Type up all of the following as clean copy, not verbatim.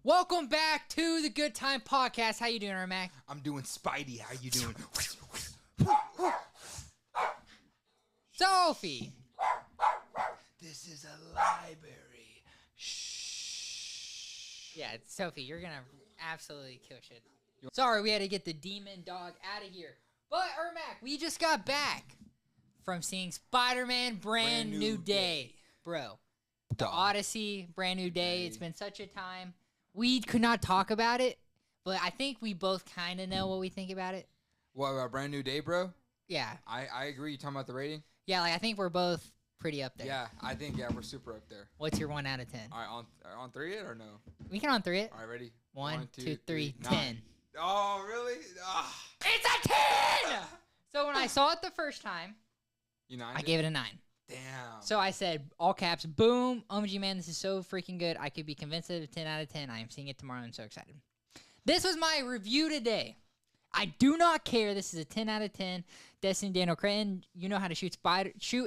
Welcome back to the Good Time Podcast. How you doing, Ermac? I'm doing Spidey. How you doing? Sophie! This is a library. Shh. Yeah, Sophie, you're gonna absolutely kill shit. Sorry, we had to get the demon dog out of here. But, Ermac, we just got back from seeing Spider-Man Brand New Day. Bro, the Odyssey, Brand New Day. It's been such a time. We could not talk about it, but I think we both kind of know what we think about it. What, about Brand New Day, bro? Yeah. I agree. You talking about the rating? Yeah, like I think we're both pretty up there. Yeah, I think, we're super up there. What's your 1 out of 10? All right, on 3 it or no? We can on 3 it. All right, ready? 1, 2, 3, 10. 9. Oh, really? Ah. It's a 10! So when I saw it the first time, I gave it a 9. Damn. So I said, all caps, boom, OMG, man, this is so freaking good. I could be convinced of a 10 out of 10. I am seeing it tomorrow. I'm so excited. This was my review today. I do not care. This is a 10 out of 10. Destiny Daniel Cretton, you know how to shoot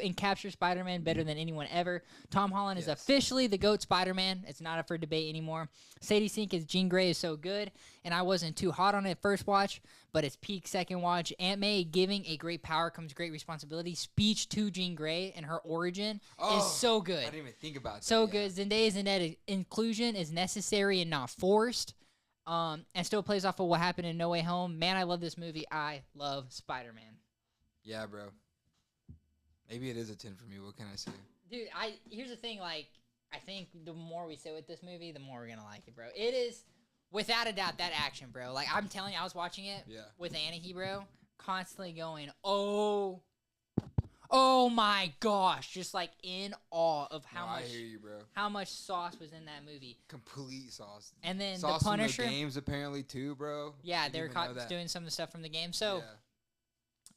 and capture Spider-Man better than anyone ever. Tom Holland is officially the GOAT Spider-Man. It's not up for debate anymore. Sadie Sink as Jean Grey is so good, and I wasn't too hot on it first watch, but it's peak second watch. Aunt May giving a great power comes great responsibility. Speech to Jean Grey and her origin is so good. I didn't even think about that. So good. Zendaya's inclusion is necessary and not forced. And still plays off of what happened in No Way Home. Man, I love this movie. I love Spider-Man. Yeah, bro. Maybe it is a 10 for me. What can I say? Dude, here's the thing. Like, I think the more we sit with this movie, the more we're gonna like it, bro. It is, without a doubt, that action, bro. Like, I'm telling you, I was watching it with Anahi, bro, constantly going, oh my gosh, just like in awe of how much. I hear you, bro. How much sauce was in that movie? Complete sauce. And then sauce the Punisher from the games apparently too, bro. Yeah, they were doing some of the stuff from the game. So,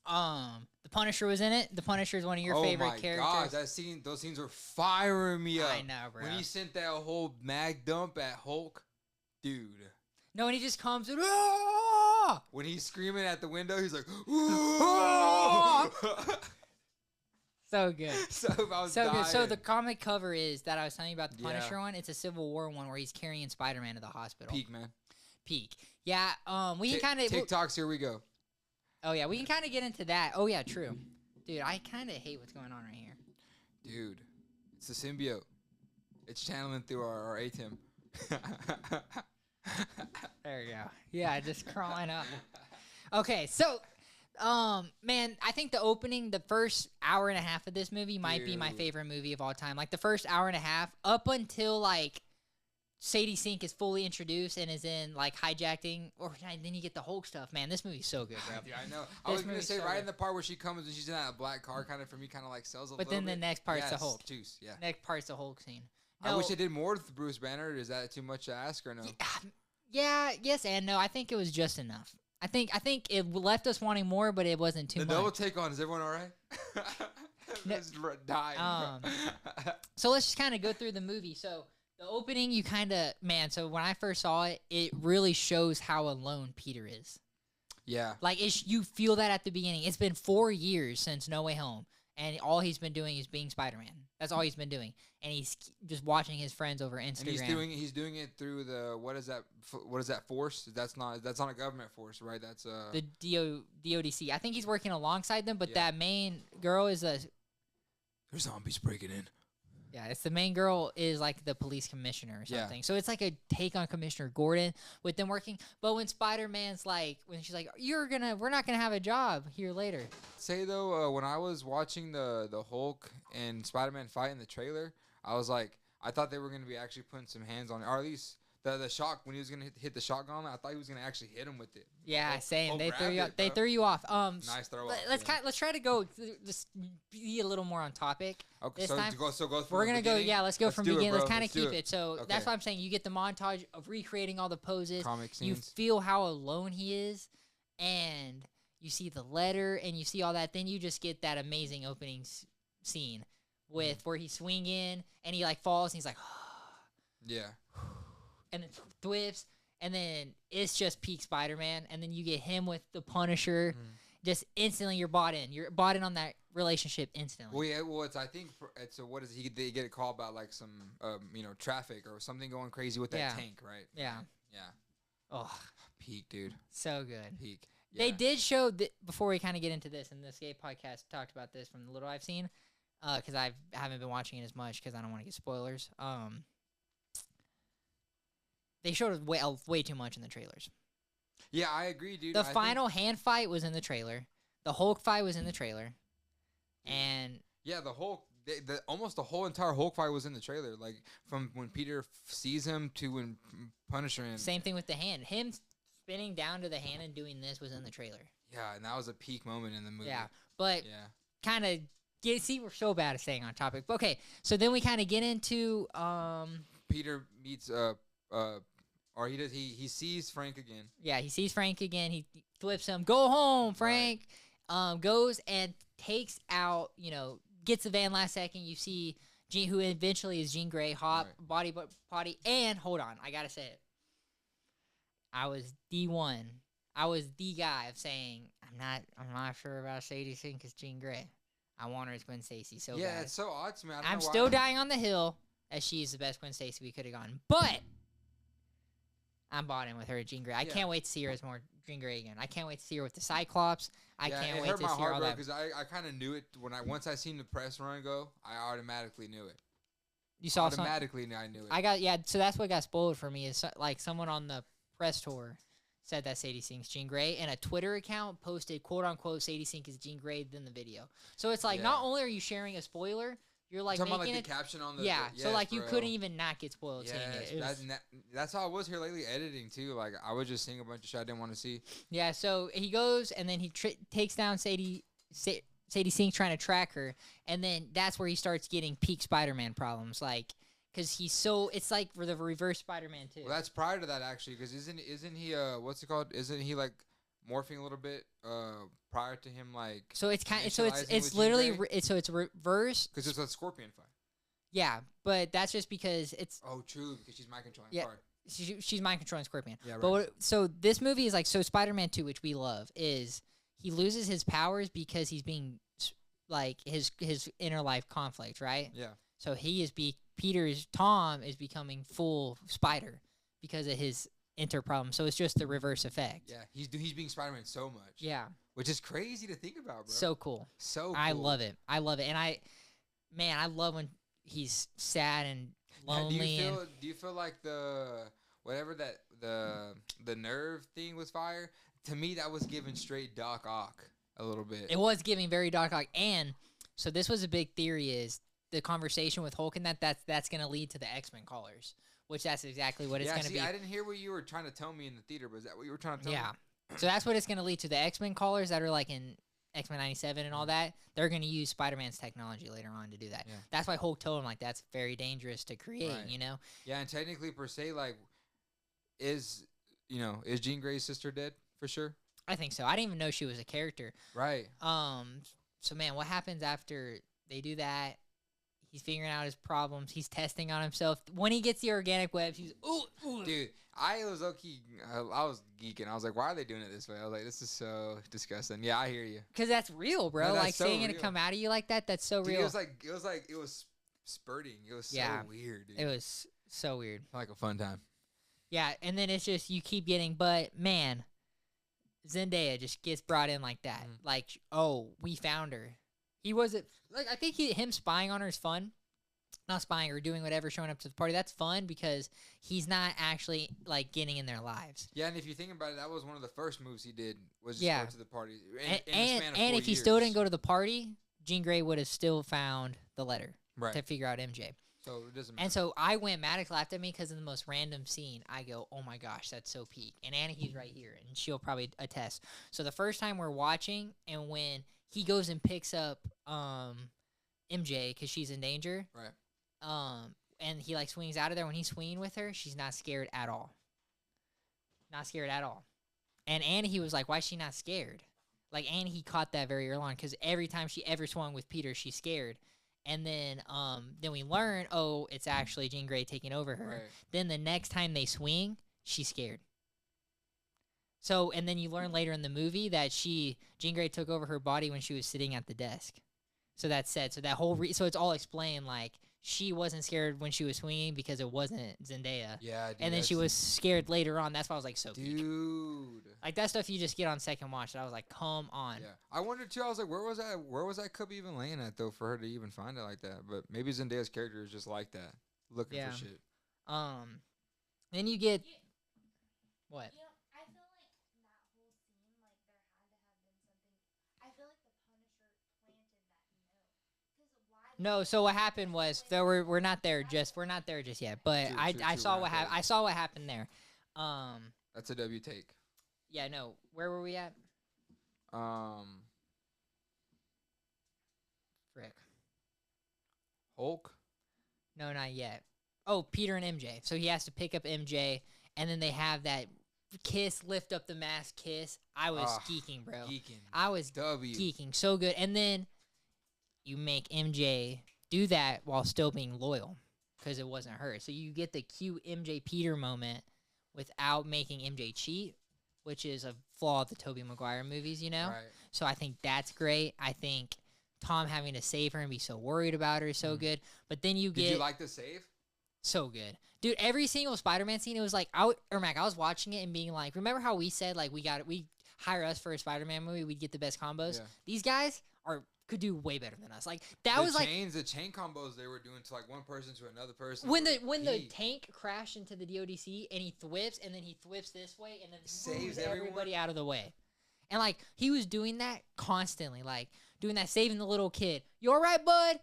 the Punisher was in it. The Punisher is one of your favorite characters. Oh my gosh, those scenes were firing me up. I know, bro. When he sent that whole mag dump at Hulk, dude. No, when he just comes and when he's screaming at the window, he's like, so good. So good. So the comic cover is that I was telling you about the Punisher one. It's a Civil War one where he's carrying Spider-Man to the hospital. Peak, man. Peak. Yeah. We can kind of TikToks. Here we go. Oh yeah, we can kind of get into that. Oh yeah, true. Dude, I kind of hate what's going on right here. Dude, it's the symbiote. It's channeling through our ATEM. There you go. Yeah, just crawling up. Okay, so. Man, I think the first hour and a half of this movie might be my favorite movie of all time. Like, the first hour and a half, up until, like, Sadie Sink is fully introduced and is in, like, hijacking, then you get the Hulk stuff. Man, this movie's so good, bro. Dude, I know. I was going to say, right in the part where she comes and she's in that black car, kind of, for me, kind of, like, sells a little bit. But then the next part's the Hulk. Juice, yeah. Next part's the Hulk scene. No, I wish they did more with Bruce Banner. Is that too much to ask or no? Yeah, yes and no. I think it was just enough. I think it left us wanting more, but it wasn't too much. The double take on, is everyone all right? Dying. So let's just kind of go through the movie. So the opening, so when I first saw it, it really shows how alone Peter is. Yeah. Like, you feel that at the beginning. It's been 4 years since No Way Home, and all he's been doing is being Spider-Man. That's all he's been doing, and he's just watching his friends over Instagram. And he's doing it through the what is that force? That's not a government force, right? That's the DODC. I think he's working alongside them, but that main girl is there's zombies breaking in. Yeah, it's the main girl is like the police commissioner or something. Yeah. So it's like a take on Commissioner Gordon with them working. But when Spider-Man's like, when she's like, we're not gonna have a job here later. Say though, when I was watching the Hulk and Spider-Man fight in the trailer, I was like, I thought they were gonna be actually putting some hands on it, or at least the shock when he was gonna hit the shot gauntlet. I thought he was gonna actually hit him with it. Yeah, same. They threw you off. They threw you off. Nice throw off. Let's try to go just be a little more on topic. Okay, this so time. We're gonna go. Yeah, let's go from beginning. Let's kind of keep it. So okay. That's why I'm saying you get the montage of recreating all the poses. Comic scenes. You feel how alone he is, and you see the letter, and you see all that. Then you just get that amazing opening scene with where he's swinging and he like falls and he's like, yeah. And then thwifts, and then it's just peak Spider-Man, and then you get him with the Punisher just instantly you're bought in. You're bought in on that relationship instantly. Well, yeah, well, it's I think it's what is he? They get a call about like some traffic or something going crazy with that tank, right? Yeah. Yeah. Oh, Peak, dude. so good. Peak. Yeah. They did show that before we kind of get into this, and this gay podcast talked about this from the little I've seen, because I haven't been watching it as much because I don't want to get spoilers. They showed way too much in the trailers. Yeah, I agree, dude. The final hand fight was in the trailer. The Hulk fight was in the trailer, and yeah, almost the whole entire Hulk fight was in the trailer. Like from when Peter sees him to when Punisher. Same thing with the hand. Him spinning down to the hand and doing this was in the trailer. Yeah, and that was a peak moment in the movie. Yeah, but kind of see, we're so bad at staying on topic. But okay, so then we kind of get into Peter meets or he sees Frank again. Yeah, he sees Frank again. He flips him. Go home, Frank. Right. Goes and takes out, gets the van last second. You see Jean, who eventually is Jean Grey, hop, body, potty. And hold on, I gotta say it. I was D1. I was the guy of saying I'm not sure about Sadie Sink as Jean Grey. I want her as Gwen Stacy so bad. Yeah, it's so odd to me. I'm still dying on the hill as she's the best Gwen Stacy we could have gotten. But I'm bought in with her, Jean Grey. I can't wait to see her as more Jean Grey again. I can't wait to see her with the Cyclops. I can't wait to see her all that. Because I kind of knew it once I seen the press run go. I automatically knew it. You saw automatically, I knew it. So that's what got spoiled for me. Is like someone on the press tour said that Sadie Sink's Jean Grey, and a Twitter account posted "quote unquote" Sadie Sink is Jean Grey than the video. So it's like not only are you sharing a spoiler, you're like making about, like, the caption on the so like you couldn't even not get spoiled seeing it. That's how I was here lately editing too. Like I was just seeing a bunch of shit I didn't want to see. Yeah, so he goes and then he takes down Sadie Sink trying to track her, and then that's where he starts getting peak Spider-Man problems, like. Because it's like for the reverse Spider-Man too. Well, that's prior to that actually. Because isn't he what's it called? Isn't he like morphing a little bit prior to him like? So it's it's literally it's reverse. Because it's a Scorpion fight. Yeah, but that's just because it's. Oh, true. Because she's mind controlling. Yeah, she's mind controlling Scorpion. Yeah, right. But so this movie is like Spider-Man 2, which we love, is he loses his powers because he's being like his inner life conflict, right? Yeah. So Tom is becoming full Spider because of his inner problem. So it's just the reverse effect. Yeah, he's being Spider-Man so much. Yeah. Which is crazy to think about, bro. So cool. So cool. I love it. And I love when he's sad and lonely. Do you feel like the nerve thing was fire? To me, that was giving straight Doc Ock a little bit. It was giving very Doc Ock. And so this was a big theory is the conversation with Hulk and that's going to lead to the X-Men callers, which that's exactly what it's going to be. I didn't hear what you were trying to tell me in the theater, but is that what you were trying to tell me? Yeah. So that's what it's going to lead to. The X-Men callers that are like in X-Men 97 and all that, they're going to use Spider-Man's technology later on to do that. Yeah. That's why Hulk told him, like, that's very dangerous to create, right. Yeah, and technically, per se, like, is Jean Grey's sister dead for sure? I think so. I didn't even know she was a character. Right. So, man, what happens after they do that? He's figuring out his problems. He's testing on himself. When he gets the organic webs, he's ooh. Dude, I was low-key, I was geeking. I was like, why are they doing it this way? I was like, this is so disgusting. Yeah, I hear you. Because that's real, bro. No, like seeing it come out of you like that, that's so real. It was spurting. It was so weird, dude. It was so weird. Like a fun time. Yeah, and then it's just you keep getting, but man, Zendaya just gets brought in like that. Mm-hmm. Like, oh, we found her. He wasn't like I think him spying on her is fun. Not spying or doing whatever, showing up to the party. That's fun because he's not actually like getting in their lives. Yeah, and if you think about it, that was one of the first moves he did was just go to the party. And if he still didn't go to the party, Jean Grey would have still found the letter to figure out MJ. So it doesn't matter. And so I went, Maddox laughed at me because in the most random scene, I go, oh my gosh, that's so peak. And Anaki's right here, and she'll probably attest. So the first time we're watching, and when he goes and picks up MJ because she's in danger. Right. And he like swings out of there. When he's swinging with her, she's not scared at all. Not scared at all. And Annie was like, why is she not scared? Like Annie caught that very early on because every time she ever swung with Peter, she's scared. And then we learn, oh, it's actually Jean Grey taking over her. Right. Then the next time they swing, she's scared. So, and then you learn later in the movie that Jean Grey took over her body when she was sitting at the desk. So that's said. So that whole so it's all explained. Like she wasn't scared when she was swinging because it wasn't Zendaya. Yeah, dude, and then she was scared later on. That's why I was like, so peak. Dude, like that stuff you just get on second watch. And I was like, come on. Yeah, I wondered too. I was like, where was that cup even laying at though for her to even find it like that? But maybe Zendaya's character is just like that, looking for shit. Then you get what? You know, I feel like that whole scene, like there had to have been something. I feel like the Punisher planted that note. Cause why? No, so what happened was we're not there just yet. But I saw what happened. I saw what happened there. That's a W take. Yeah, no. Where were we at? Frick. Hulk. No, not yet. Oh, Peter and MJ. So he has to pick up MJ, and then they have that kiss, lift up the mask kiss. I was geeking, bro. I was geeking so good. And then you make MJ do that while still being loyal because it wasn't her. So you get the cute MJ Peter moment without making MJ cheat, which is a flaw of the Tobey Maguire movies, you know? Right. So I think that's great. I think Tom having to save her and be so worried about her is so good. But then you get... Did you like the save? So good. Dude, every single Spider-Man scene, it was like... Mac, I was watching it and being like... Remember how we said, like, we hire us for a Spider-Man movie, we'd get the best combos? Yeah. These guys could do way better than us. Like, that was like... The chain combos they were doing to, like, one person to another person. When the tank crashed into the DODC and he thwips, and then he thwips this way, and then saves everybody out of the way. And, like, he was doing that constantly. Like, doing that, saving the little kid. You all right, bud?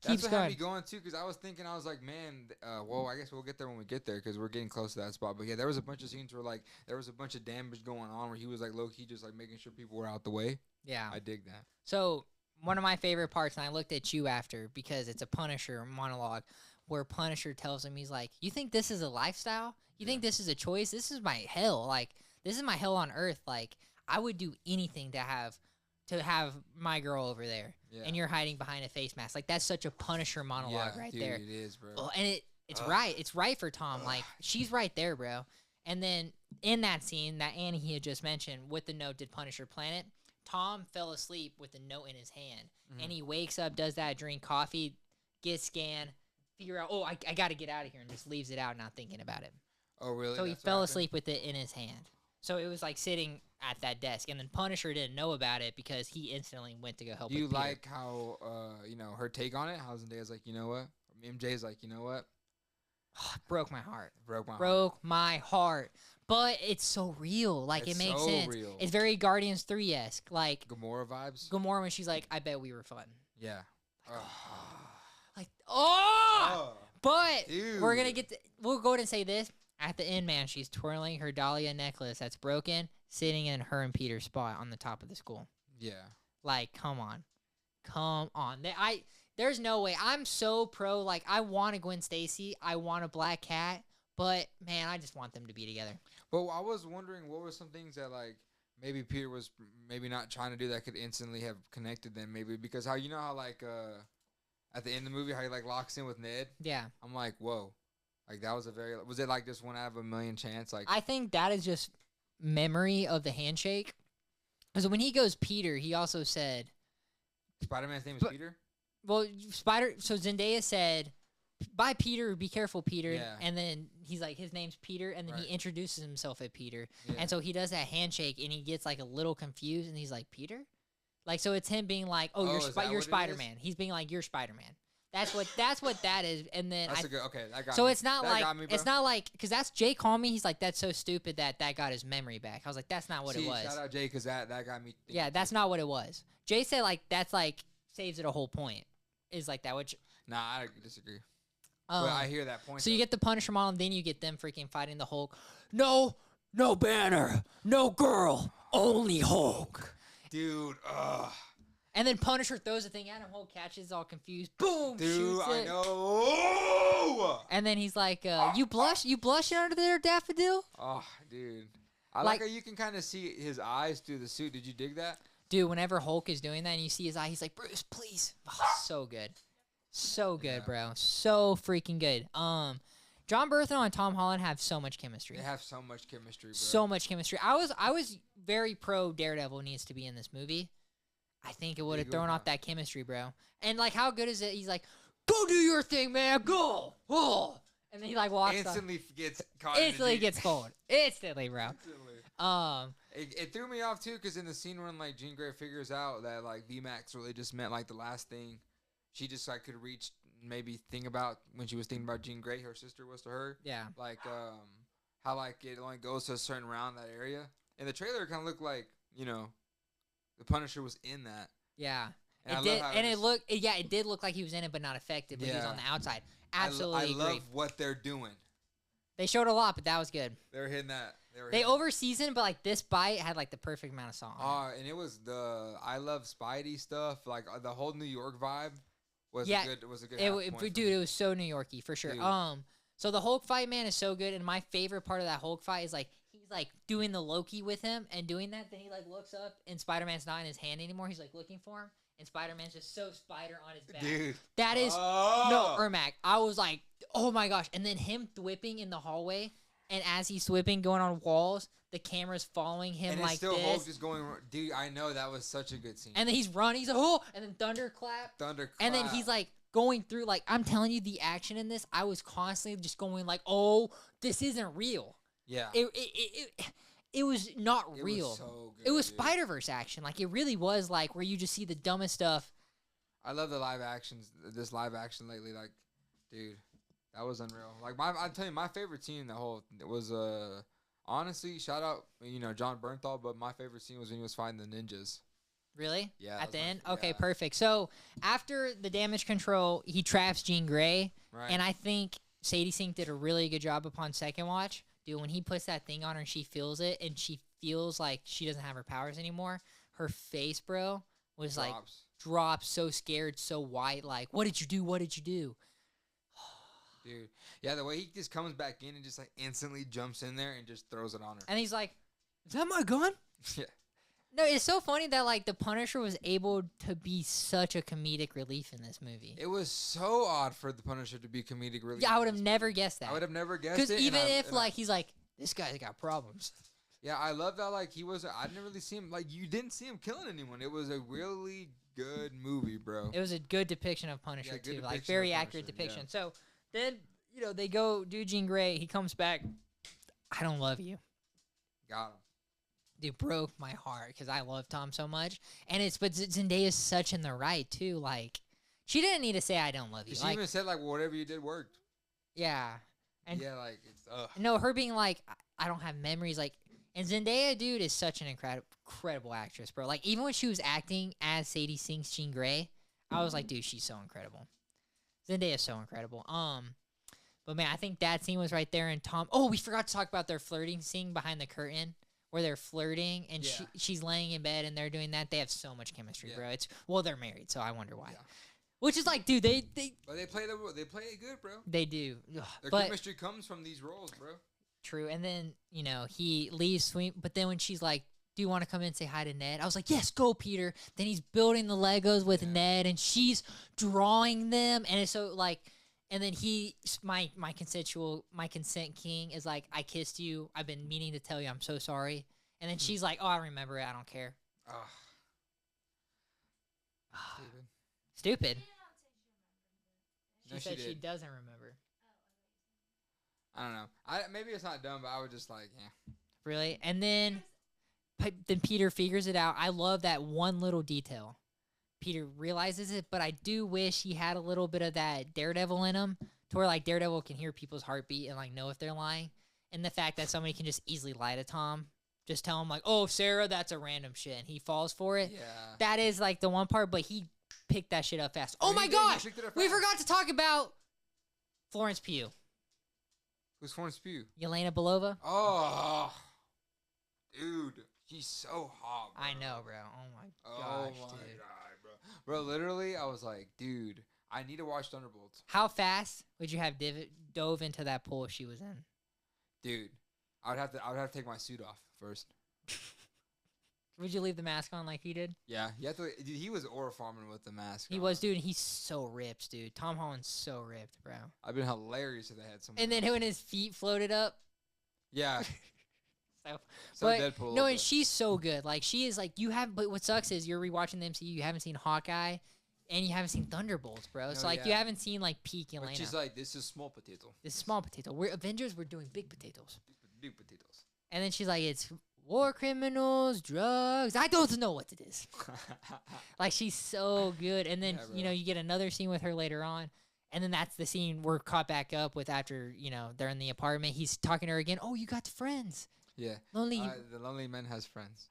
That's what had me going, too, because I was thinking, I was like, man, well, I guess we'll get there when we get there, because we're getting close to that spot. But, yeah, there was a bunch of scenes where, like, there was a bunch of damage going on where he was, like, low-key just, like, making sure people were out the way. Yeah. I dig that. So... One of my favorite parts, and I looked at you after because it's a Punisher monologue where Punisher tells him, he's like, you think this is a lifestyle? You think this is a choice? This is my hell. Like, this is my hell on earth. Like, I would do anything to have my girl over there. Yeah. And you're hiding behind a face mask. Like, that's such a Punisher monologue right there. It is, bro. Oh, and it's right. It's right for Tom. Like, she's right there, bro. And then in that scene that Annie he had just mentioned, with the note, did Punisher plan it? Tom fell asleep with a note in his hand, and he wakes up, does that, drink coffee, gets scanned, figure out, I got to get out of here, and just leaves it out, not thinking about it. Oh, really? So he fell asleep with it in his hand. So it was like sitting at that desk, and then Punisher didn't know about it because he instantly went to go help. You like how, her take on it? How Zendaya's like, you know what? MJ's like, you know what? Broke my heart. Broke my heart. But it's so real. Like, it makes sense. Real. It's very Guardians 3-esque. Like, Gamora vibes? Gamora when she's like, I bet we were fun. Yeah. But dude. We're going to we'll go ahead and say this. At the end, man, she's twirling her Dahlia necklace that's broken, sitting in her and Peter's spot on the top of the school. Yeah. Like, come on. There's no way. I'm so pro. Like, I want a Gwen Stacy. I want a Black Cat. But, man, I just want them to be together. Well, I was wondering what were some things that, like, maybe Peter was maybe not trying to do that could instantly have connected them, maybe. Because how, like, at the end of the movie, how he, like, locks in with Ned? Yeah. I'm like, whoa. Like, that was was it, like, just 1 out of a million chance? Like, I think that is just memory of the handshake. Because when he goes Peter, he also said... Spider-Man's name is Peter? Well, so Zendaya said... Bye, Peter. Be careful, Peter. Yeah. And then he's like, his name's Peter, and then he introduces himself as Peter. Yeah. And so he does that handshake, and he gets like a little confused, and he's like, Peter? Like, so it's him being like, you're Spider-Man. He's being like, you're Spider-Man. That's what that is. And then that got so me. It's not it's not like because that's Jay called me. He's like, that's so stupid that got his memory back. I was like, that's not what it was. Shout out Jay because that got me. Yeah, that's not what it was. Jay said like that's like saves it a whole point. Is like that which. Nah, I disagree. But I hear that point. So you get the Punisher model, and then you get them freaking fighting the Hulk. No Banner, no girl, only Hulk. Dude, And then Punisher throws the thing at him. Hulk catches, all confused. Boom, dude, shoots it. I know. And then he's like, "You blushing under there, Daffodil?" Oh, dude, I like how you can kind of see his eyes through the suit. Did you dig that? Dude, whenever Hulk is doing that, and you see his eye, he's like, "Bruce, please." Oh, so good. So good, bro. So freaking good. John Berthnall and Tom Holland have so much chemistry. They have so much chemistry, bro. So much chemistry. I was very pro Daredevil needs to be in this movie. I think it would have thrown off that chemistry, bro. And like, how good is it? He's like, "Go do your thing, man. Go." Oh. And then he like walks instantly gets caught. Instantly gets cold. Instantly, bro. Instantly. It threw me off too, because in the scene when like Jean Grey figures out that like VMAX really just meant like the last thing she just like could reach, maybe think about when she was thinking about Jean Grey, her sister was to her. Yeah. Like how like it only goes to a certain round that area. In the trailer, it kind of looked like, you know, the Punisher was in that. Yeah. And it did, and it did look like he was in it, but not effective. But he was on the outside. Absolutely, I love what they're doing. They showed a lot, but that was good. They were hitting that. They over-seasoned, but like this bite had like the perfect amount of song. And it was the I love Spidey stuff. Like the whole New York vibe was a good. Dude, it was so New Yorky for sure. Dude. So the Hulk fight, man, is so good, and my favorite part of that Hulk fight is like he's like doing the Loki with him and doing that. Then he like looks up, and Spider-Man's not in his hand anymore. He's like looking for him. And Spider-Man's just so spider on his back. Dude. That is... No, Ermac. I was like, oh my gosh. And then him thwipping in the hallway. And as he's thwipping, going on walls, the camera's following him and like it's still this. Hulk just going... Dude, I know. That was such a good scene. And then he's running. He's like, oh! And then thunderclap. And then he's like going through... Like, I'm telling you, the action in this, I was constantly just going like, oh, this isn't real. Yeah. It was not real. Was so good, it was dude. Spider-Verse action. Like, it really was like where you just see the dumbest stuff. I love the live actions. This live action lately, like, dude, that was unreal. Like, I'm telling you, my favorite scene in the whole was honestly, shout out, you know, John Bernthal, but my favorite scene was when he was fighting the ninjas. Really? Yeah. At the end? Okay, perfect. So after the damage control, he traps Jean Grey, Right. and I think Sadie Sink did a really good job upon second watch. Dude, when he puts that thing on her and she feels it, and she feels like she doesn't have her powers anymore, her face, bro, was like drops, so scared, so white, like, what did you do? What did you do? Dude. Yeah, the way he just comes back in and just like instantly jumps in there and just throws it on her. And he's like, is that my gun? Yeah. No, it's so funny that like the Punisher was able to be such a comedic relief in this movie. It was so odd for the Punisher to be comedic relief. Yeah, I would have never guessed that. I would have never guessed it. Because even if like he's like, this guy's got problems. Yeah, I love that. Like he was, I didn't really see him. Like you didn't see him killing anyone. It was a really good movie, bro. It was a good depiction of Punisher too, like very accurate depiction. Yeah. So then they go do Jean Grey. He comes back. I don't love you. Got him. Dude, broke my heart because I love Tom so much, but Zendaya's such in the right too. Like, she didn't need to say I don't love you. She like, even said like whatever you did worked. Yeah, and yeah, like it's no, her being like I don't have memories. Like, and Zendaya, dude, is such an incredible actress, bro. Like, even when she was acting as Sadie Sink's Jean Grey, I was like, dude, she's so incredible. Zendaya's so incredible. But man, I think that scene was right there. And Tom, oh, we forgot to talk about their flirting scene behind the curtain. Where they're flirting and she's laying in bed and they're doing that. They have so much chemistry, bro. They're married, so I wonder why. Yeah. Which is like, dude, they But they play it good, bro. They do. Their chemistry comes from these roles, bro. True. And then, he leaves Sweet, but then when she's like, do you want to come in and say hi to Ned? I was like, yes, go, Peter. Then he's building the Legos with Ned and she's drawing them, and it's so like, and then my consent king is like, I kissed you. I've been meaning to tell you I'm so sorry. And then she's like, oh, I remember it. I don't care. Stupid. She said she doesn't remember. I don't know. Maybe it's not dumb, but I would just like, yeah. Really? And then Peter figures it out. I love that one little detail. Peter realizes it, but I do wish he had a little bit of that Daredevil in him, to where like Daredevil can hear people's heartbeat and like know if they're lying. And the fact that somebody can just easily lie to Tom, just tell him like, "Oh, Sarah, that's a random shit," and he falls for it. Yeah, that is like the one part, but he picked that shit up fast. Oh my gosh, we forgot to talk about Florence Pugh. Who's Florence Pugh? Yelena Belova. Oh, dude, she's so hot, bro. I know, bro. Oh my gosh, dude. God. Bro, literally, I was like, dude, I need to watch Thunderbolts. How fast would you have dove into that pool if she was in? Dude, I would have to take my suit off first. Would you leave the mask on like he did? Yeah, you have to. Dude, he was aura farming with the mask. He on. was, dude. And he's so ripped, dude. Tom Holland's so ripped, bro. I've been hilarious if they had someone. And then when his feet floated up. Yeah. So, So but Deadpool. no, and she's so good. Like she is like you have. But what sucks is you're rewatching the MCU. You haven't seen Hawkeye, and you haven't seen Thunderbolts, bro. No, so like you yeah. haven't seen like peak But Elena. she's like, this is small potato. This small potato. We're Avengers. We're doing big potatoes. Big potatoes. And then she's like, it's war criminals, drugs. I don't know what it is. Like she's so good. And then Yeah, you know bro. you get another scene with her later on. And then that's the scene we're caught back up with after, you know, they're in the apartment. He's talking to her again. Oh, you got friends. Yeah. Lonely. The lonely man has friends.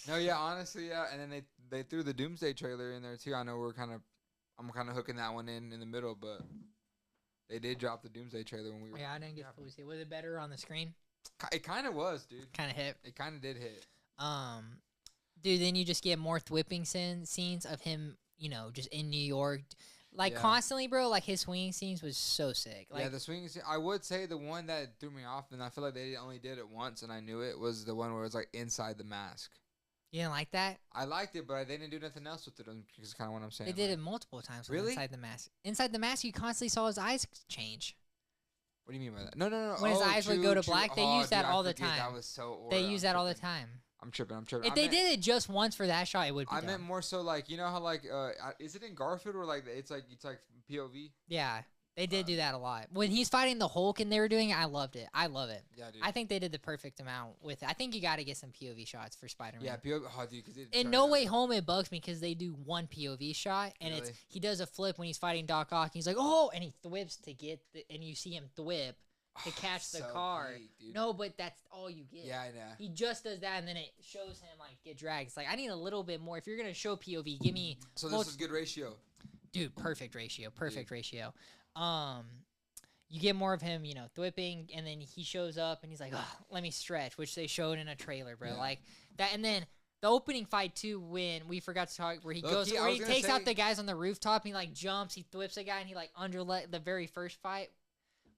No, yeah, honestly, yeah. And then they threw the Doomsday trailer in there too. I know I'm kind of hooking that one in the middle, but they did drop the Doomsday trailer when we were. Yeah, I didn't get to fully see it. Was it better on the screen? It kind of was, dude. Kind of hit. It kind of did hit. Dude, then you just get more whipping scenes of him, you know, just in New York. Like Yeah. constantly, bro. Like his swinging scenes was so sick. Like, Yeah, the swinging scene. I would say the one that threw me off, and I feel like they only did it once, and I knew it was the one where it was like inside the mask. you didn't like that? I liked it, but they didn't do nothing else with it. Is kind of what I'm saying. They did like, it multiple times. Really? Inside the mask. Inside the mask, you constantly saw his eyes change. What do you mean by that? No. When his eyes would go to true. black, they Oh, use that dude, I all the forget. time. That was so. They I'm use that all the tripping. time. I'm tripping. If they did it just once for that shot, it would be I dumb. meant more so like you know how like is it in Garfield or like it's like POV? Yeah, they did do that a lot. When he's fighting the Hulk and they were doing it, I loved it. I love it. Yeah, dude. I think they did the perfect amount with it. I think you got to get some POV shots for Spider-Man. Yeah, POV. Oh, dude, because In No Way Home, it bugs me because they do one POV shot, and Really? he does a flip when he's fighting Doc Ock. And he's like, oh, and he thwips to get, and you see him thwip to catch the So car. peak, dude. No, but that's all you get. Yeah, I know. He just does that, and then it shows him like get dragged. It's like I need a little bit more. If you're gonna show POV, give me, So this is good ratio. dude, perfect ratio, perfect ratio. You get more of him, you know, thwipping, and then he shows up and he's like, oh, let me stretch, which they showed in a trailer, bro. Yeah. Like that, and then the opening fight too, when we forgot to talk, where he Low-key, I where was he gonna takes out say- the guys on the rooftop, and he like jumps, he thwips a guy, and he like underlet the very first fight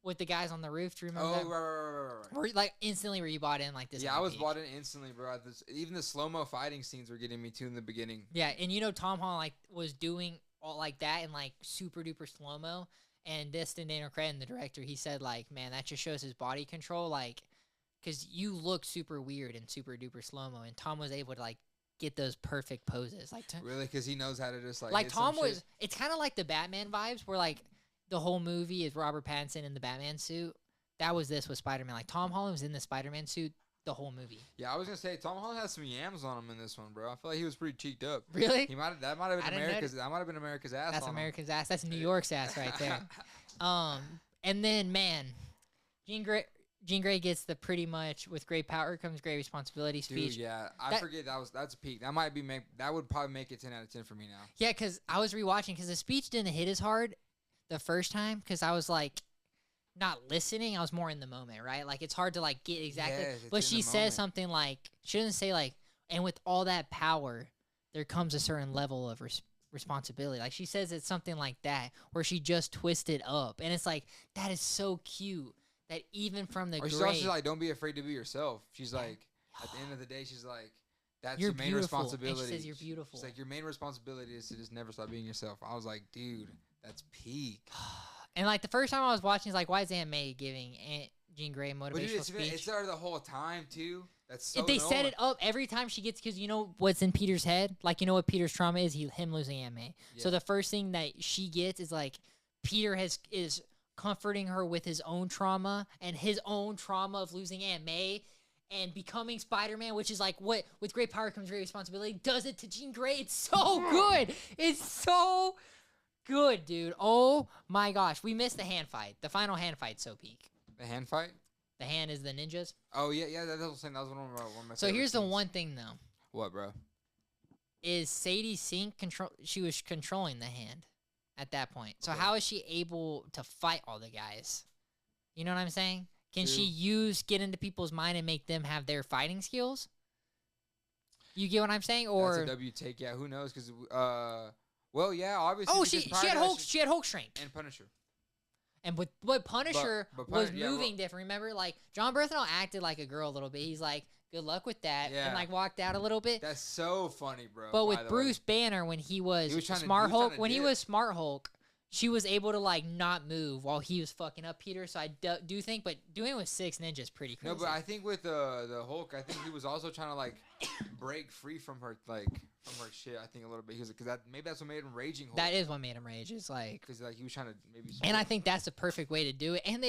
with the guys on the roof. Do you remember Oh, that? right. Where like instantly where you bought in like this. Yeah, is I my was peak. bought in instantly, bro. Even the slow mo fighting scenes were getting me too in the beginning. Yeah, and you know Tom Holland like was doing all like that in like super duper slow mo, and Destin Daniel Cretton, the director, he said like, man, that just shows his body control, like, because you look super weird and super duper slow mo, and Tom was able to like get those perfect poses, like Really, because he knows how to just like. like hit some Tom was. shit. It's kind of like the Batman vibes, where like the whole movie is Robert Pattinson in the Batman suit. That was this with Spider-Man. Like Tom Holland was in the Spider-Man suit the whole movie. Yeah, I was gonna say Tom Holland has some yams on him in this one, bro. I feel like he was pretty cheeked up. Really? That might have I been didn't America's. That might have been America's ass. That's on him. America's ass. That's New York's ass right there. And then man, Jean Grey gets the pretty much with great power comes great responsibility speech. Dude, yeah, I That- forget that's a peak. That might be that would probably make it 10 out of 10 for me now. Yeah, because I was rewatching because the speech didn't hit as hard the first time because I was like not listening. I was more in the moment, right? Like it's hard to like get exactly. Yes, it's but in she the says moment. something like she doesn't say like, and with all that power, there comes a certain level of responsibility. Like she says it's something like that where she just twisted up, and it's like that is so cute that even from the Or she's grave, also like, don't be afraid to be yourself. She's like, at the end of the day, she's like, that's You're your main beautiful. And she responsibility. says you're beautiful. She's like, your main responsibility is to just never stop being yourself. I was like, dude, that's peak. and like the first time I was watching, it's like, why is Aunt May giving Aunt Jean Grey a But motivational dude, speech? it's there the whole time too. That's so. If they set annoying. it up every time she gets, because you know what's in Peter's head, like you know what Peter's trauma is, him losing Aunt May. So Yeah. the first thing that she gets is like Peter is comforting her with his own trauma and his own trauma of losing Aunt May and becoming Spider-Man, which is like what with great power comes great responsibility. Does it to Jean Grey? It's so good. It's so good, dude. Oh my gosh, we missed the hand fight. The final hand fight's so peak. The hand fight. The hand is the ninjas. Oh yeah. That was one of my. So favorite here's the scenes. one thing though. What, bro? Is Sadie Sink control? She was controlling the hand at that point. So Okay. how is she able to fight all the guys? You know what I'm saying? Can she True. get into people's mind and make them have their fighting skills? You get what I'm saying? That's Or a W take. Yeah, who knows? Because well, yeah, obviously. oh, because she prior had to that, Hulk. She had Hulk strength. and Punisher. And but Punisher but was Punisher- yeah, moving well- different. Remember, like John Berthnell acted like a girl a little bit. He's like, good luck with that, Yeah. and like walked out a little bit. That's so funny, bro. But by with the way. Bruce Banner, when he was, trying to- Smart he was Hulk, trying to when he dip. was Smart Hulk, she was able to like not move while he was fucking up Peter. So I do think, but doing it with 6 Ninjas is pretty crazy. No, but I think with the Hulk, I think he was also trying to like break free from her shit. I think a little bit. He was because maybe that's what made him raging Hulk. That is what made him rage. It's like, because like he was trying to maybe. and I think that's the perfect way to do it. And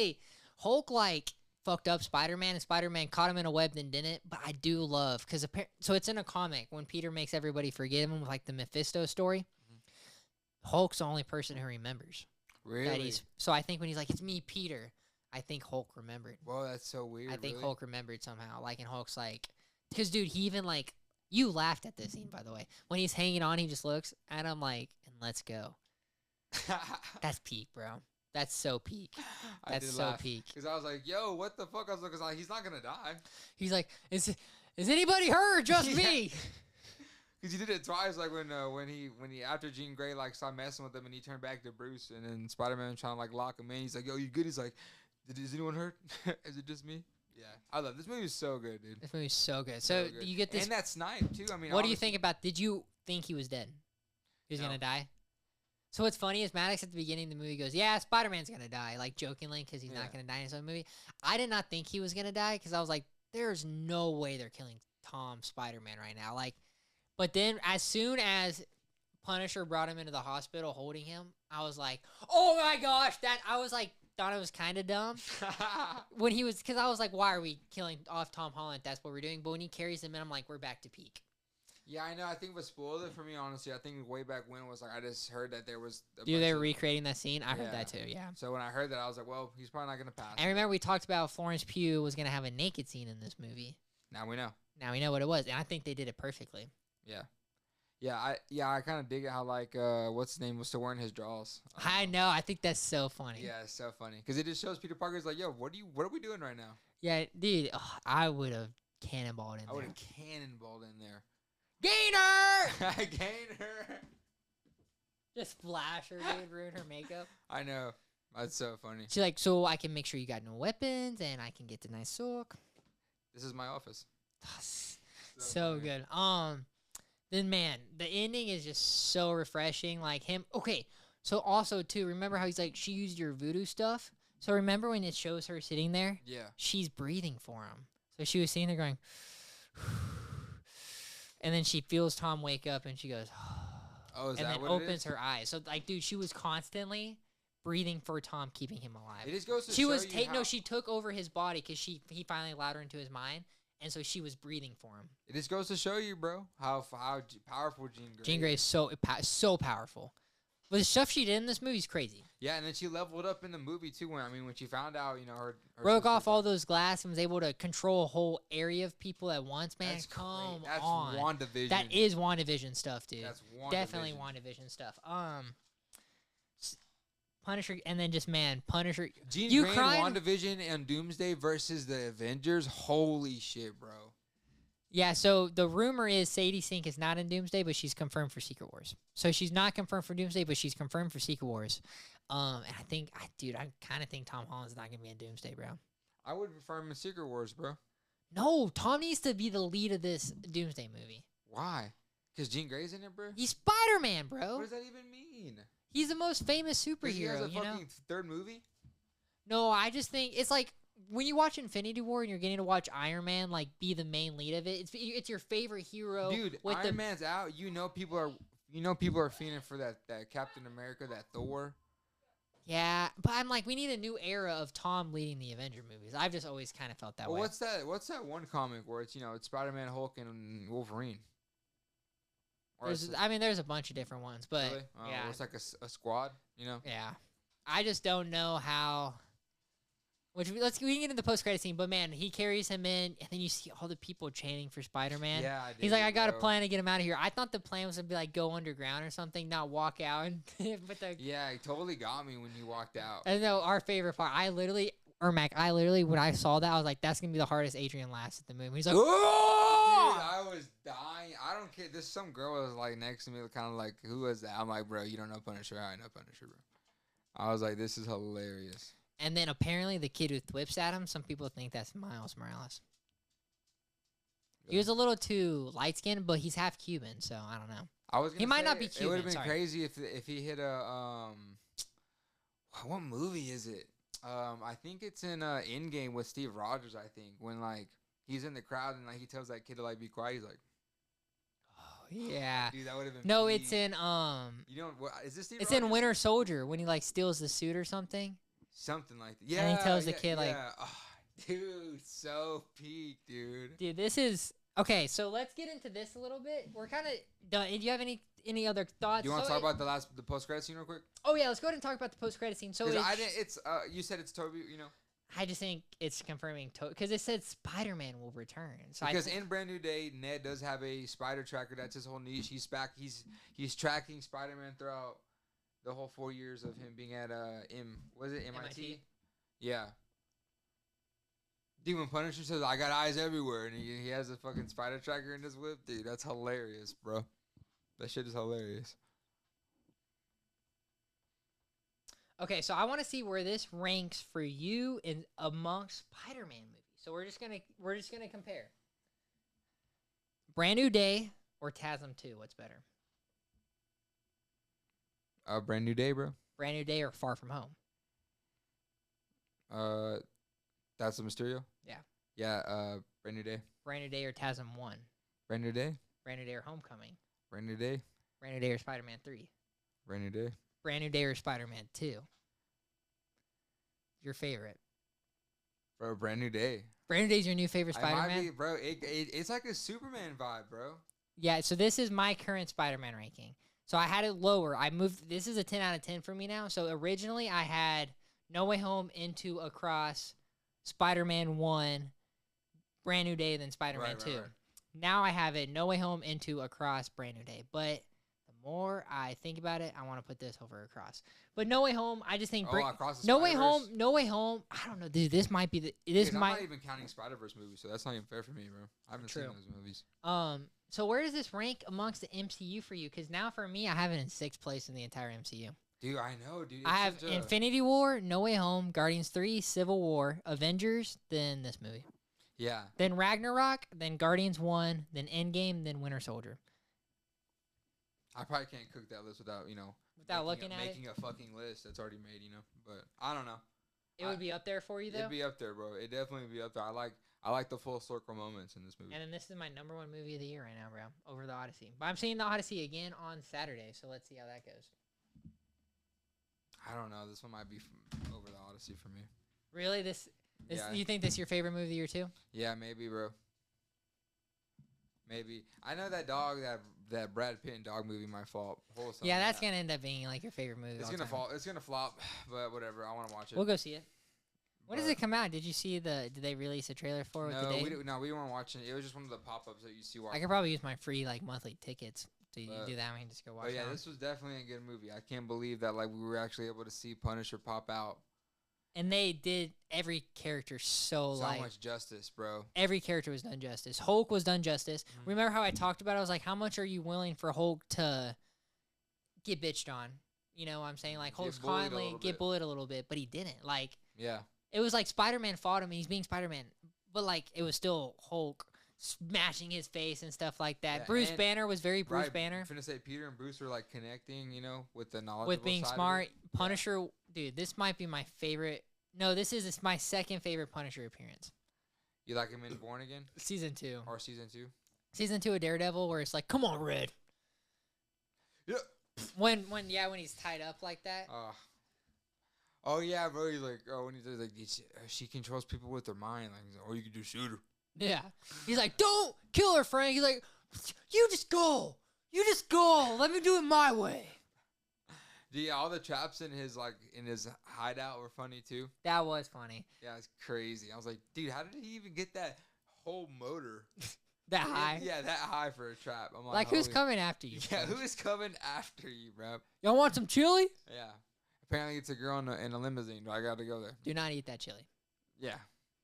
Hulk like fucked up Spider-Man, and Spider-Man caught him in a web then didn't. But I do love because so it's in a comic when Peter makes everybody forgive him with like the Mephisto story. Hulk's the only person who remembers. Really? So I think when he's like, it's me, Peter, I think Hulk remembered. Whoa, that's so weird. I think really? Hulk remembered somehow. Like, and Hulk's like, because dude, he even like, you laughed at this scene, by the way. When he's hanging on, he just looks at him like, and let's go. That's peak, bro. That's so peak. That's so peak. Because I was like, yo, what the fuck? I was like, he's not gonna die. He's like, is anybody hurt or just me? Because he did it twice, like when he after Jean Grey like started messing with him and he turned back to Bruce and then Spider-Man trying to like lock him in. He's like, yo, you good? He's like, is anyone hurt? Is it just me? Yeah, I love this movie. Is so good, dude. This movie's so good. So good. you get this. And that snipe too. I mean, what do you think about? Did you think he was dead? He was No. gonna die. So what's funny is Maddox at the beginning of the movie goes, "Yeah, Spider-Man's gonna die," like jokingly because he's not gonna die in his own movie. I did not think he was gonna die because I was like, "There's no way they're killing Tom Spider-Man right now." Like, but then as soon as Punisher brought him into the hospital holding him, I was like, "Oh my gosh!" I was like, thought it was kind of dumb when he was because I was like, "Why are we killing off Tom Holland? That's what we're doing." But when he carries him in, I'm like, "We're back to peak." Yeah, I know. I think what spoiled it for me, honestly, I think way back when was like I just heard that there was. Dude, they were recreating that scene. I heard Yeah. that too. Yeah. So when I heard that, I was like, well, he's probably not gonna pass. And remember, we talked about Florence Pugh was gonna have a naked scene in this movie. Now we know. Now we know what it was, and I think they did it perfectly. Yeah, I kind of dig it how like what's his name was still wearing his draws. I know. I think that's so funny. Yeah, it's so funny because it just shows Peter Parker's like, yo, what are we doing right now? Yeah, dude. I would have cannonballed in I would there. have cannonballed in there. Gainer! Gainer. Just flash her, dude. Ruin her makeup. I know. That's so funny. She's like, so I can make sure you got no weapons, and I can get the nice sock. This is my office. So funny. good. Then man, the ending is just so refreshing. Like him. Okay, so also too, remember how he's like, she used your voodoo stuff. So remember when it shows her sitting there? Yeah. She's breathing for him. So she was sitting there going, and then she feels Tom wake up, and she goes, Oh, is and that then what it opens is? her eyes. So like, dude, she was constantly breathing for Tom, keeping him alive. It just goes to She show was you how, she took over his body because he finally allowed her into his mind, and so she was breathing for him. It just goes to show you, bro, how powerful Jean Grey. Jean Grey is so powerful. But the stuff she did in this movie is crazy. Yeah, and then she leveled up in the movie too. When she found out, her Broke sister off all died. those glass and was able to control a whole area of people at once. Man, That's come great. That's on. WandaVision. That is WandaVision stuff, dude. That's WandaVision. Definitely WandaVision stuff. Punisher, and then just Punisher. Jean You Grey, cried- WandaVision, and Doomsday versus the Avengers. Holy shit, bro. Yeah, so the rumor is Sadie Sink is not in Doomsday, but she's confirmed for Secret Wars. So she's not confirmed for Doomsday, but she's confirmed for Secret Wars. And I kind of think Tom Holland's not gonna be in Doomsday, bro. I would prefer him in Secret Wars, bro. No, Tom needs to be the lead of this Doomsday movie. Why? Because Jean Grey's in it, bro? He's Spider-Man, bro. What does that even mean? He's the most famous 'Cause he has superhero, a you know? fucking third movie? No, I just think it's like when you watch Infinity War and you're getting to watch Iron Man like be the main lead of it. It's your favorite hero. Dude, with Iron Man's out. People are fiending for that Captain America, that Thor. Yeah, but I'm like, we need a new era of Tom leading the Avenger movies. I've just always kind of felt that way. What's that one comic where it's Spider-Man, Hulk, and Wolverine? Or There's a bunch of different ones, but really? yeah, It's like a squad, yeah. I just don't know how. We can get into the post-credit scene, but man, he carries him in, and then you see all the people chanting for Spider-Man. Yeah, He's like, I got a plan to get him out of here. I thought the plan was to be like go underground or something, not walk out. But yeah, it totally got me when he walked out. I know our favorite part. When I saw that, I was like, that's gonna be the hardest Adrian laughs at the movie. He's like, Dude, oh! I was dying. I don't care. There's some girl was like next to me, kind of like, who was that? I'm like, bro, you don't know Punisher. I know Punisher, bro. I was like, this is hilarious. And then apparently the kid who whips at him, some people think that's Miles Morales. He was a little too light skinned, but he's half Cuban, so I don't know. I was. He might not be It would Cuban, have been sorry. crazy if he hit a What movie is it? I think it's in Endgame with Steve Rogers. I think when like he's in the crowd and like he tells that kid to like be quiet. He's like, Oh yeah. dude, that would have been. No, peak. it's in You know what? Is this Steve? it's Rogers? in Winter Soldier when he like steals the suit or something. Something like that. Yeah. And he tells the kid, like- oh, dude, so peak, dude. Dude, this is okay. So let's get into this a little bit. We're kind of done. Do you have any other thoughts? Do you want to So talk about the post credit scene real quick? Oh yeah, let's go ahead and talk about the post credit scene. So Because it's- I didn't. It's you said it's Toby. You know. I just think it's confirming because it said Spider-Man will return. So Because in Brand New Day, Ned does have a spider tracker. That's his whole niche. He's back. He's tracking Spider-Man throughout the whole 4 years of him being at MIT? MIT. Yeah. Dude, when Punisher says, "I got eyes everywhere," and he has a fucking spider tracker in his whip, dude, that's hilarious, bro. That shit is hilarious. Okay, so I want to see where this ranks for you in amongst Spider-Man movies. So we're just gonna compare. Brand New Day or TASM 2, what's better? Brand New Day, bro. Brand New Day or Far From Home? That's the Mysterio. Yeah. Yeah. Brand New Day. Brand New Day or TASM 1? Brand New Day. Brand New Day or Homecoming? Brand New Day. Brand New Day or Spider-Man 3? Brand New Day. Brand New Day or Spider-Man 2? Your favorite? Bro, Brand New Day. Brand New Day's your new favorite I might Spider-Man? be, bro. It's like a Superman vibe, bro. Yeah, so this is my current Spider-Man ranking. So I had it lower. I moved. This is a 10 out of 10 for me now. So originally I had No Way Home, Into, Across, Spider-Man 1, Brand New Day, then Spider-Man 2. Right. Now I have it No Way Home, Into, Across, Brand New Day. But the more I think about it, I want to put this over Across. But No Way Home, I just think Across the No Way Spider-Verse? Home, No Way Home. I don't know, dude. This might be the Dude, I'm not even counting Spider-Verse movies, so that's not even fair for me, bro. I haven't seen True. those movies. So where does this rank amongst the MCU for you? Because now for me, I have it in 6th place in the entire MCU. Dude, I know, dude. I have Infinity War, No Way Home, Guardians 3, Civil War, Avengers, then this movie. Yeah. Then Ragnarok, then Guardians 1, then Endgame, then Winter Soldier. I probably can't cook that list without, Without looking at it? making a fucking list that's already made, But I don't know. It would be up there for you, though? It'd be up there, bro. It'd definitely be up there. I like the full circle moments in this movie. And then this is my number 1 movie of the year right now, bro, over The Odyssey. But I'm seeing The Odyssey again on Saturday, so let's see how that goes. I don't know. This one might be over the Odyssey for me. Really? This Yeah. You think this is your favorite movie of the year, too? Yeah, maybe, bro. Maybe. I know that that Brad Pitt and dog movie might fall. Yeah, that's going to end up being, like, your favorite movie. It's all gonna time. fall. It's gonna flop, but whatever. I want to watch it. We'll go see it. When does But- it come out? Did you see did they release a trailer for it No, today? we weren't watching it. It was just one of the pop-ups that you see. I could probably use my free like monthly tickets to But- do that. We can just go watch But yeah, it. this was definitely a good movie. I can't believe that like we were actually able to see Punisher pop out. And they did every character so Much justice, bro. every character was done justice. Hulk was done justice. Mhm. Remember how I talked about it? I was like, how much are you willing for Hulk to get bitched on? You know what I'm saying? Like Hulk's bullied a constantly little get bit. bullied a little bit, but he didn't. Like Yeah. it was like Spider-Man fought him and he's being Spider-Man, but like it was still Hulk smashing his face and stuff like that. Yeah, Bruce and- Banner was very Bruce Right, Banner. I'm finna say Peter and Bruce were like connecting, with the knowledge With being smart. Punisher, dude, this might be my favorite. No, this is my second favorite Punisher appearance. You like him in Born Again Season 2. or season 2? Season 2 of Daredevil where it's like, come on, Red. Yeah. When he's tied up like that. Oh yeah, bro. He's like, when he says like, she controls people with their mind. Like, he's like, you can just shoot her. Yeah. He's like, don't kill her, Frank. He's like, you just go. You just go. Let me do it my way. Yeah, all the traps in his hideout were funny too. That was funny. Yeah, it's crazy. I was like, dude, how did he even get that whole motor That high. Yeah, that high for a trap. I'm Like, who's holy- coming after you? Yeah, Frank? who is coming after you, bro? Y'all want some chili? Yeah. Apparently, it's a girl in a limousine. I got to go there. Do not eat that chili. Yeah.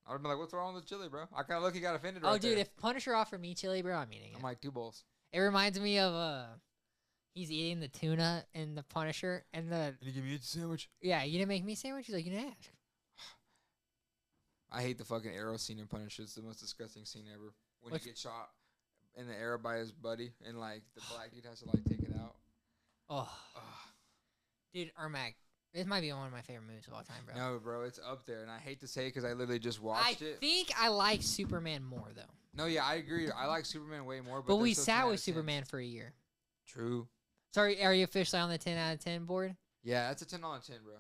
I would be like, what's wrong with chili, bro? I kind of look, he got offended Oh, right dude, there. if Punisher offered me chili, bro, I'm eating it. I'm like, 2 bowls. It reminds me of he's eating the tuna in the Punisher and Can you give me a sandwich? you didn't make me a sandwich. He's like, you didn't ask. I hate the fucking arrow scene in Punisher. It's the most disgusting scene ever. when Which- he gets shot in the air by his buddy, and like the black dude has to like take it out. Oh, Ugh. dude, Ermac. This might be one of my favorite movies of all time, bro. No, bro, it's up there, and I hate to say it because I literally just I watched it. think I like Superman more though. No, yeah, I agree. I like Superman way more. But they're we still 10 sat out with of 10. Superman for a year. True. Sorry, are you officially on the 10 out of 10 board? Yeah, that's a 10 out of 10, bro.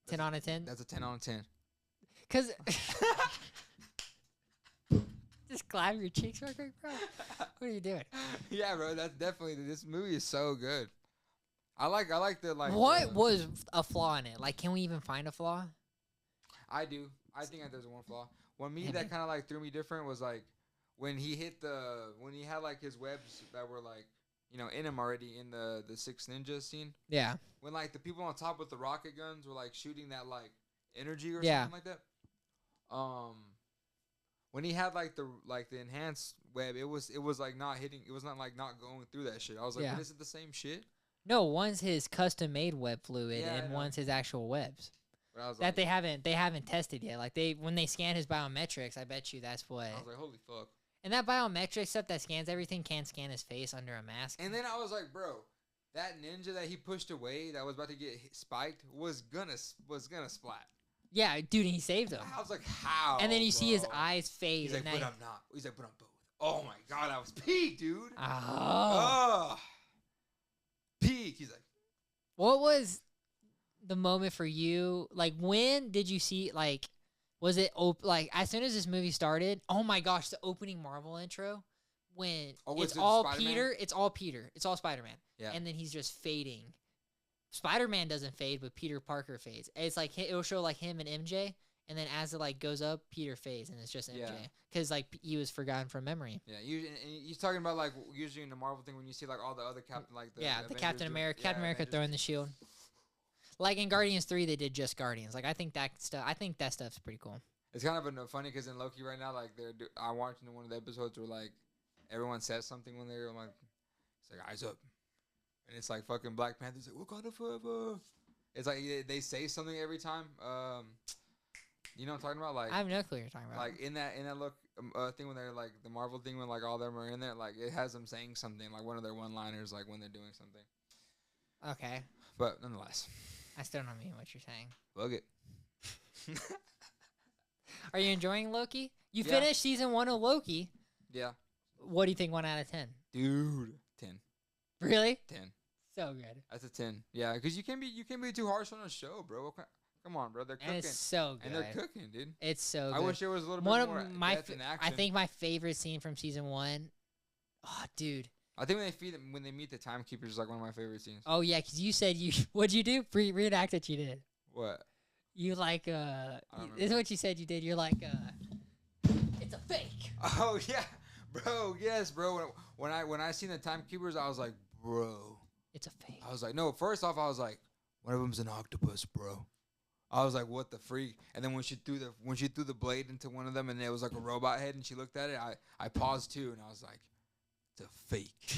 10 out of 10? That's a 10 out of 10. Because. Just clap your cheeks real quick, bro. What are you doing? Yeah, bro, that's definitely. This movie is so good. I like the like. What was a flaw in it? Like, can we even find a flaw? I do. I think that there's one flaw. One me Maybe. that kind of like threw me different was like when he had like his webs that were like in him already in the Six Ninjas scene. Yeah. When like the people on top with the rocket guns were like shooting that like energy or Yeah. something like that. When he had like the enhanced web, it was like not hitting. It was not like not going through that shit. I was like, Yeah. but is it the same shit? No, one's his custom made web fluid Yeah, I and know. one's his actual webs. But I was That like, they haven't tested yet. Like when they scan his biometrics, I bet you that's what. I was like, holy fuck. And that biometric stuff that scans everything can scan his face under a mask. And then I was like, bro, that ninja that he pushed away that was about to get spiked was gonna splat. Yeah, dude, and he saved him. I was like, how? And then you see his bro? eyes fade. He's like, and but now I'm not. He's like, but I'm both. Oh my god, I was peak, dude. Oh. Oh. Peak. He's like, What was the moment for you? Like, when did you see, like, was it, like, as soon as this movie started, oh my gosh, the opening Marvel intro, when was it's it all Spider-Man? Peter, it's all Spider-Man. yeah. And then he's just fading. Spider-Man doesn't fade, but Peter Parker fades. It's like, it'll show, like, him and MJ, and then as it, like, goes up, Peter fades, and it's just MJ. Yeah. Because, like, he was forgotten from memory. Yeah, he's talking about like usually in the Marvel thing when you see like all the other Captain like the The Avengers Captain do- America, yeah, Captain America Avengers. throwing the shield. Like in Guardians 3, they did just Guardians. Like I think that stuff's pretty cool. It's kind of funny because in Loki right now, like I'm watching one of the episodes where like everyone says something when they're like, it's like eyes up, and it's like fucking Black Panther's like Wakanda forever. It's like they say something every time. You know what I'm talking about? Like I have no clue what you're talking about. like in that look thing when they're like the Marvel thing when like all them are in there, like it has them saying something like one of their one-liners like when they're doing something. Okay, But nonetheless, I still don't mean what you're saying. bug it. Are you enjoying Loki? You Yeah. finished season 1 of Loki. Yeah, What do you think? 1 out of 10? dude, 10. Really? 10. So good. That's a 10. Yeah, because you can't be too harsh on a show, bro. Come on, bro. They're cooking. And it's so good. And they're cooking, dude. It's so I good. wish there was a little One bit of more my, depth and action. I think my favorite scene from season 1. Oh, dude. I think when they meet the timekeepers is like one of my favorite scenes. Oh yeah, because you said what'd you do? Reenact what you did. What? You like don't this is what you said you did. You're like it's a fake. Oh yeah, bro. Yes, bro. When I seen the timekeepers, I was like, bro. It's a fake. I was like, no. First off, I was like, one of them's an octopus, bro. I was like, what the freak? And then when she threw the blade into one of them, and it was like a robot head, and she looked at it, I paused too, and I was like, it's a fake.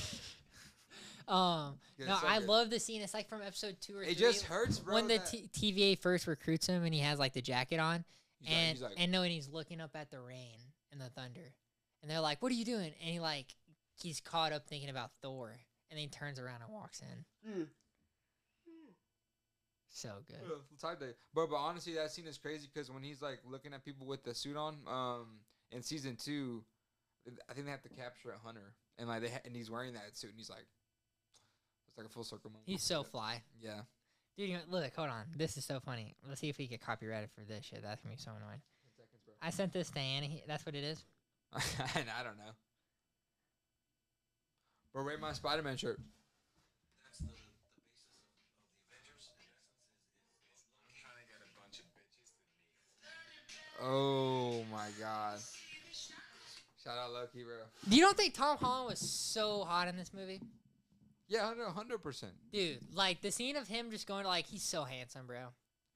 No, it's so I good. love the scene. It's like from episode 2 or 3. It just hurts, bro. when the that- TVA first recruits him and he has like the jacket on, he's like, and he's looking up at the rain and the thunder, and they're like, "What are you doing?" And he's caught up thinking about Thor, and then he turns around and walks in. So good. It's hard to- but honestly, that scene is crazy because when he's like looking at people with the suit on, in season 2, I think they have to capture a hunter, and like and he's wearing that suit, and he's like, it's like a full circle moment. He's so fly, Yeah. dude. Look, hold on. This is so funny. Let's see if we get copyrighted for this shit. That's gonna be so annoying. 10 seconds, bro. I sent this to Annie. That's what it is. I don't know. Bro, rate my Spider-Man shirt. That's the basis of the Avengers. In essence, is I'm trying to get a bunch of bitches to me. Oh my god. Shout out Loki, bro. You don't think Tom Holland was so hot in this movie? Yeah, 100%. Dude, like the scene of him just going to like, he's so handsome, bro.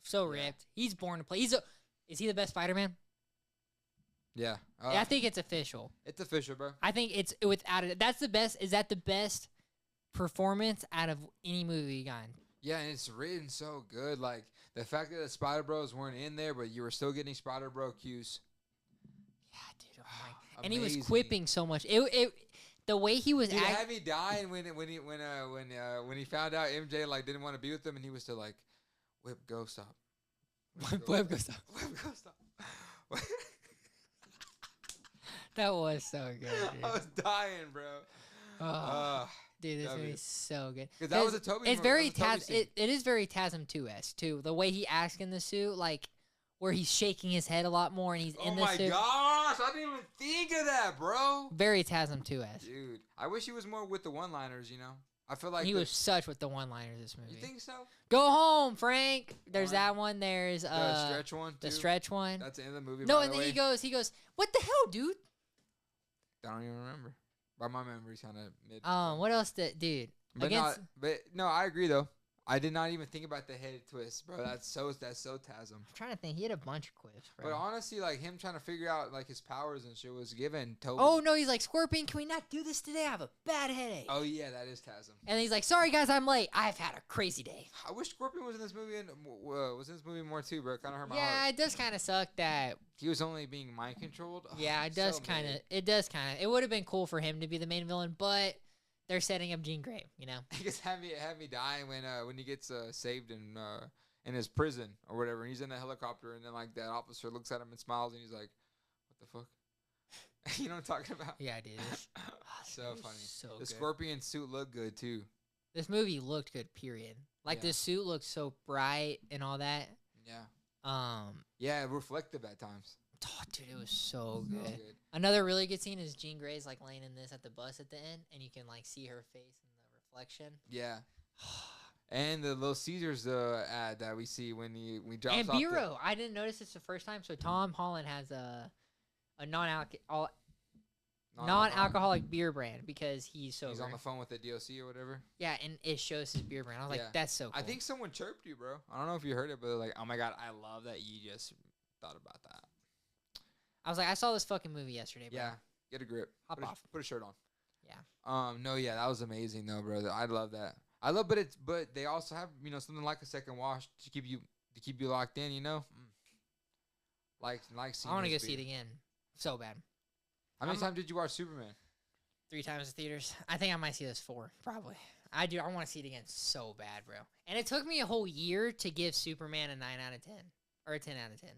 So Yeah. ripped. He's born to play. Is he the best Spider-Man? Yeah. Yeah, I think it's official. It's official, bro. I think it's without it. That's the best. Is that the best performance out of any movie you got? Yeah, and it's written so good. Like the fact that the Spider Bros weren't in there, but you were still getting Spider Bro cues. Yeah, dude. Oh and he was amazing. quipping so much. The way he was Dude, acting. had me dying when he found out MJ like didn't want to be with him, and he was still like, "Whip, go, stop." Whip, go, stop. Whip, go, stop. That was so good. Dude. I was dying, bro. Oh, dude, this W. movie's so good. Because that was a Toby. It's movie. very That was a Toby scene. it is very TASM 2-esque too. The way he acts in the suit, like where he's shaking his head a lot more, and he's in Oh the my suit. gosh! I didn't even think of that, bro. Very TASM 2-esque. Dude, I wish he was more with the one-liners. You know, I feel like He was such with the one-liners this movie. You think so? Go home, Frank. There's One. that one. There's The stretch one. the too? stretch one. That's the end of the movie. No, by and the then way. he goes, what the hell, dude? I don't even remember. But my memory's kind of mid. What else did, dude? But Against, no, I agree though. I did not even think about the head twist, bro. That's so TASM. I'm trying to think. He had a bunch of quips, bro. But honestly, like him trying to figure out like his powers and shit was given Toby. Oh no, he's like, Scorpion, can we not do this today? I have a bad headache. Oh yeah, that is TASM. And he's like, sorry guys, I'm late. I've had a crazy day. I wish Scorpion was in this movie and was in this movie more too, bro. Kind of hurt my Yeah, heart. it does kind of suck that. He was only being mind controlled. Yeah, it does kind of. It does kind of. It would have been cool for him to be the main villain, but they're setting up Jean Grey. You know. He just had me dying when he gets saved in his prison or whatever. And he's in a helicopter, and then like that officer looks at him and smiles, and he's like, "What the fuck?" You know what I'm talking about? Yeah, dude. So funny. So The good. Scorpion suit looked good too. This movie looked good. Period. Like Yeah. the suit looked so bright and all that. Yeah. Yeah, reflective at times. Oh, dude, it was so So good. Another really good scene is Jean Grey's like laying in this at the bus at the end, and you can like see her face in the reflection. Yeah. And the Little Caesars ad that we see when we drops And off the- Bureau, I didn't notice this the first time. So Tom Holland has a non-alcoholic beer brand because he's sober. He's on the phone with the DOC or whatever. Yeah, and it shows his beer brand. I was Yeah. like, that's so cool. I think someone chirped you, bro. I don't know if you heard it, but they're like, "Oh my god, I love that you just thought about that." I was like, I saw this fucking movie yesterday, bro. Yeah, get a grip. Hop put off. put a shirt on. Yeah. No, yeah, that was amazing though, bro. I love that. But they also have something like a second wash to keep you locked in. You know, like. I want to go see it again so bad. How many I'm- times did you watch Superman? 3 times in theaters. I think I might see this 4, probably. I do. I want to see it again so bad, bro. And it took me a whole year to give Superman a 9 out of 10 or a 10 out of 10.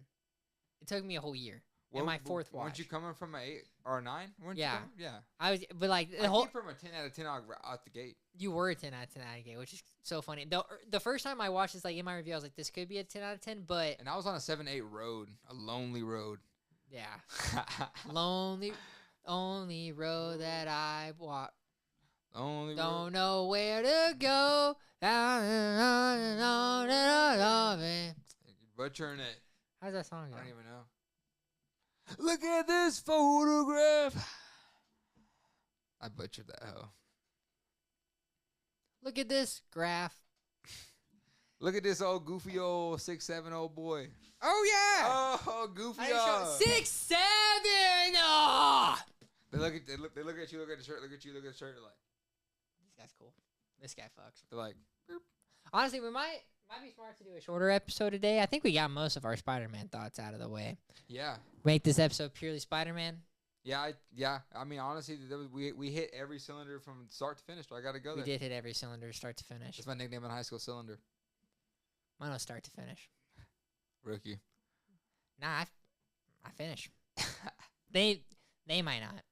It took me a whole year. And my 4th watch. Weren't you coming from an 8 or a 9? Weren't Yeah. You coming? Yeah. I was, but like the I whole. came from a 10 out of 10 out the gate. You were a 10 out of 10 out of gate, which is so funny. The first time I watched this, like in my review, I was like, this could be a 10 out of 10, but And I was on a 7-8 road, a lonely road. yeah, only road that I walk. Only Don't road. know where to go. Butchering it. How's that song I go? don't even know. Look at this photograph. I butchered that hoe. Look at this graph. Look at this old goofy old 6'7" old boy. Oh yeah. Oh, goofy. I just showed 6'7". Oh! They look at you. Look at the shirt. Look at you. Look at the shirt. They're like, This guy's cool. This guy fucks. they're like, Honestly, we might be smart to do a shorter episode today. I think we got most of our Spider-Man thoughts out of the way. yeah. Make this episode purely Spider-Man. Yeah, I mean, honestly, we hit every cylinder from start to finish. So I got to go We there. did hit every cylinder start to finish. That's my nickname in high school, Cylinder. Mine was start to finish. Rookie. Nah, I finish. They might not,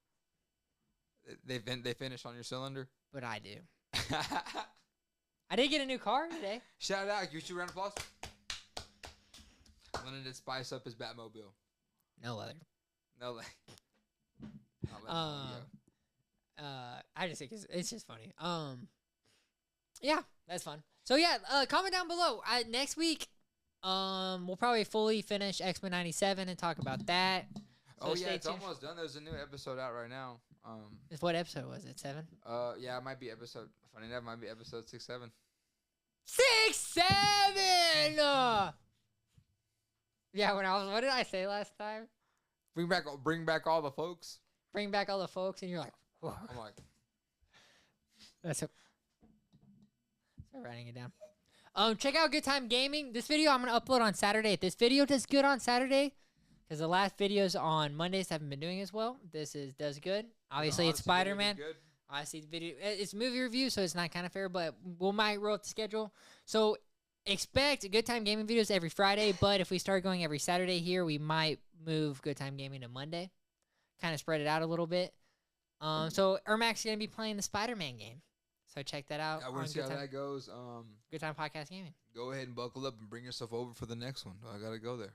They finished on your cylinder. but I do. I did get a new car today. Shout out. Give you a round of applause. Lennon did spice up his Batmobile. No other. No, like. Not letting it go. I just think it's just funny. Yeah, that's fun. So yeah, comment down below. Next week, we'll probably fully finish X-Men '97 and talk about that. So Oh yeah, stay it's tuned. almost done. There's a new episode out right now. What episode was it? 7? Yeah, it might be episode. Funny enough, it might be episode 6, 7. 6, 7. Yeah, what did I say last time? Bring back all the folks. Bring back all the folks, and you're like, whoa. I'm like, That's it. Start writing it down. Check out Good Time Gaming. This video I'm gonna upload on Saturday. If this video does good on Saturday, because the last videos on Mondays haven't been doing as well. This does good. Obviously, it's Odyssey video did Spider-Man. good. I see the video. It's movie review, so it's not kind of fair, but we might roll up the schedule. So expect Good Time Gaming videos every Friday, but if we start going every Saturday here, we might move Good Time Gaming to Monday. Kind of spread it out a little bit. So Ermac's going to be playing the Spider-Man game. So check that out. I want on to see how Good Time, that goes. Good Time Podcast Gaming. Go ahead and buckle up and bring yourself over for the next one. I gotta go there.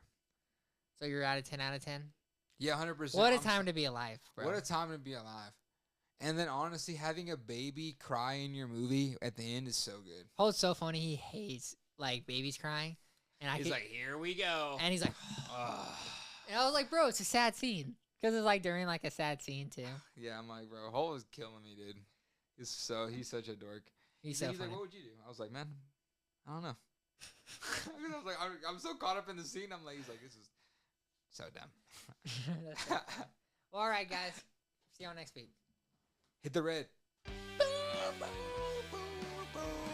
So you're out of 10 out of 10? Yeah, 100%. What a time to be alive, bro. What a time to be alive. And then honestly, having a baby cry in your movie at the end is so good. Hold's so funny. He hates like babies crying. And He's like, here we go. and he's like, and I was like, bro, it's a sad scene. Because it's like during like a sad scene too. Yeah, I'm like, bro, Hole is killing me, dude. He's such a dork. He's so He's funny. like, what would you do? I was like, man, I don't know. I was like, I'm so caught up in the scene. I'm like, he's like, this is so dumb. That's so funny. Well, all right, guys. See y'all next week. Hit the red. Boom, boom, boom, boom.